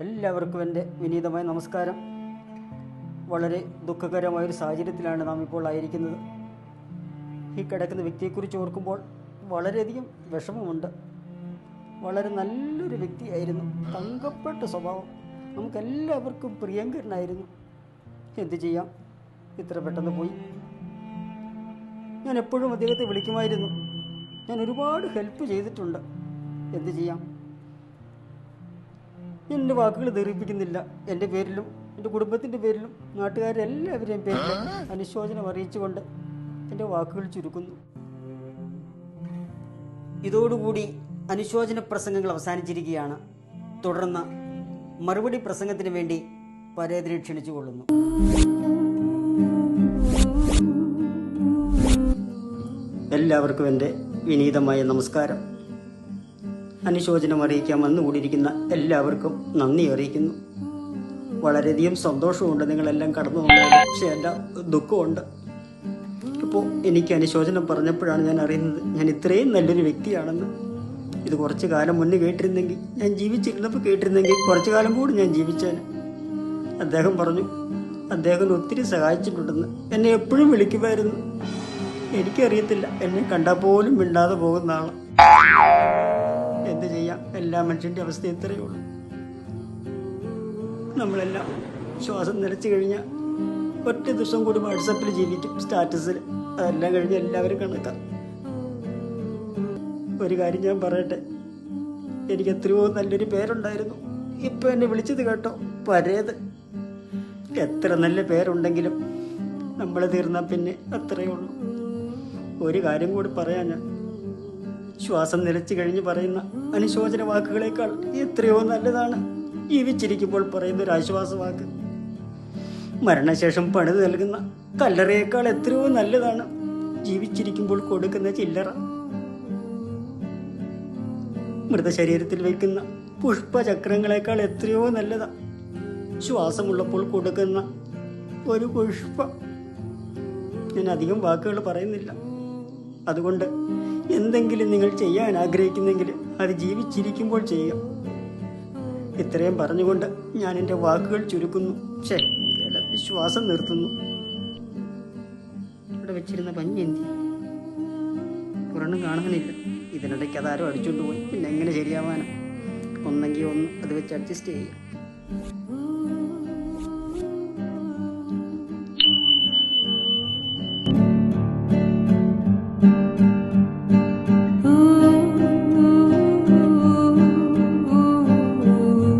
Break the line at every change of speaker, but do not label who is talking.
എല്ലാവർക്കും എൻ്റെ വിനീതമായ നമസ്കാരം. വളരെ ദുഃഖകരമായൊരു സാഹചര്യത്തിലാണ് നാം ഇപ്പോൾ ആയിരിക്കുന്നത്. ഈ കിടക്കുന്ന വ്യക്തിയെക്കുറിച്ച് ഓർക്കുമ്പോൾ വളരെയധികം വിഷമമുണ്ട്. വളരെ നല്ലൊരു വ്യക്തിയായിരുന്നു, തങ്കപ്പെട്ട സ്വഭാവം, നമുക്കെല്ലാവർക്കും പ്രിയങ്കരനായിരുന്നു. എന്തു ചെയ്യാം, ഇത്ര പെട്ടെന്ന് പോയി. ഞാൻ എപ്പോഴും അദ്ദേഹത്തെ വിളിക്കുമായിരുന്നു. ഞാൻ ഒരുപാട് ഹെൽപ്പ് ചെയ്തിട്ടുണ്ട്. എന്തു ചെയ്യാം, എൻ്റെ വാക്കുകൾ ദീർഘിപ്പിക്കുന്നില്ല. എൻ്റെ പേരിലും എൻ്റെ കുടുംബത്തിൻ്റെ പേരിലും നാട്ടുകാരെല്ലാവരെയും പേരിലും അനുശോചനം അറിയിച്ചുകൊണ്ട് എൻ്റെ വാക്കുകൾ ചുരുക്കുന്നു. ഇതോടുകൂടി അനുശോചന പ്രസംഗങ്ങൾ അവസാനിച്ചിരിക്കുകയാണ്. തുടർന്ന് മറുപടി പ്രസംഗത്തിന് വേണ്ടി പരേതരെ ക്ഷണിച്ചുകൊള്ളുന്നു. എല്ലാവർക്കും എൻ്റെ വിനീതമായ നമസ്കാരം. അനുശോചനം അറിയിക്കാൻ വന്നുകൂടിയിരിക്കുന്ന എല്ലാവർക്കും നന്ദി അറിയിക്കുന്നു. വളരെയധികം സന്തോഷമുണ്ട് നിങ്ങളെല്ലാം കടന്നു വന്നത്. പക്ഷേ എല്ലാം ദുഃഖമുണ്ട്. ഇപ്പോൾ എനിക്ക് അനുശോചനം പറഞ്ഞപ്പോഴാണ് ഞാൻ അറിയുന്നത് ഞാൻ ഇത്രയും നല്ലൊരു വ്യക്തിയാണെന്ന്. ഇത് കുറച്ച് കാലം മുന്നേ കേട്ടിരുന്നെങ്കിൽ, ഞാൻ ജീവിച്ചിരുന്നപ്പോൾ കേട്ടിരുന്നെങ്കിൽ കുറച്ചു കാലം കൂടി ഞാൻ ജീവിച്ചേനെ. അദ്ദേഹം പറഞ്ഞു അദ്ദേഹം ഒത്തിരി സഹായിച്ചിട്ടുണ്ടെന്ന്. എന്നെ എപ്പോഴും വിളിക്കുമായിരുന്നു. എനിക്കറിയത്തില്ല, എന്നെ കണ്ടാൽ പോലും മിണ്ടാതെ പോകുന്ന ആളാണ്. എന്ത് ചെയ്യാം, എല്ലാ മനുഷ്യൻ്റെ അവസ്ഥ ഇത്രയേ ഉള്ളൂ. നമ്മളെല്ലാം ശ്വാസം നിലച്ചു കഴിഞ്ഞാൽ ഒറ്റ ദിവസം കൂടി വാട്സപ്പിൽ ജീവിക്കും, സ്റ്റാറ്റസിൽ. അതെല്ലാം കഴിഞ്ഞ് എല്ലാവരും കണക്കാം. ഒരു കാര്യം ഞാൻ പറയട്ടെ, എനിക്ക് എത്രയോ നല്ലൊരു പേരുണ്ടായിരുന്നു. ഇപ്പം എന്നെ വിളിച്ചത് കേട്ടോ, പരേത്. എത്ര നല്ല പേരുണ്ടെങ്കിലും നമ്മൾ തീർന്നാൽ പിന്നെ അത്രയേ ഉള്ളൂ. ഒരു കാര്യം കൂടി പറയാൻ, ഞാൻ ശ്വാസം നിലച്ചു കഴിഞ്ഞ് പറയുന്ന അനുശോചന വാക്കുകളേക്കാൾ എത്രയോ നല്ലതാണ് ജീവിച്ചിരിക്കുമ്പോൾ പറയുന്ന ഒരു ആശ്വാസവാക്ക്. മരണശേഷം പണിത് നൽകുന്ന കല്ലറയേക്കാൾ എത്രയോ നല്ലതാണ് ജീവിച്ചിരിക്കുമ്പോൾ കൊടുക്കുന്ന ചില്ലറ. മൃതശരീരത്തിൽ വയ്ക്കുന്ന പുഷ്പചക്രങ്ങളെക്കാൾ എത്രയോ നല്ലതാണ് ശ്വാസമുള്ളപ്പോൾ കൊടുക്കുന്ന ഒരു പുഷ്പം. ഞാൻ അധികം വാക്കുകൾ പറയുന്നില്ല. അതുകൊണ്ട് എന്തെങ്കിലും നിങ്ങൾ ചെയ്യാൻ ആഗ്രഹിക്കുന്നെങ്കിൽ അത് ജീവിച്ചിരിക്കുമ്പോൾ ചെയ്യുക. ഇത്രയും പറഞ്ഞുകൊണ്ട് ഞാൻ എൻ്റെ വാക്കുകൾ ചുരുക്കുന്നു. ശ്വാസം നിർത്തുന്നു. ഇവിടെ വെച്ചിരുന്ന പഞ്ഞി എന്തി ഒരെണ്ണം കാണാനില്ല. ഇതിനിടയ്ക്ക് അതാരോ അടിച്ചുകൊണ്ട് പോയി. പിന്നെ എങ്ങനെ ശരിയാവാനും? ഒന്നെങ്കിൽ ഒന്ന് അത് വെച്ച് അഡ്ജസ്റ്റ് ചെയ്യുക.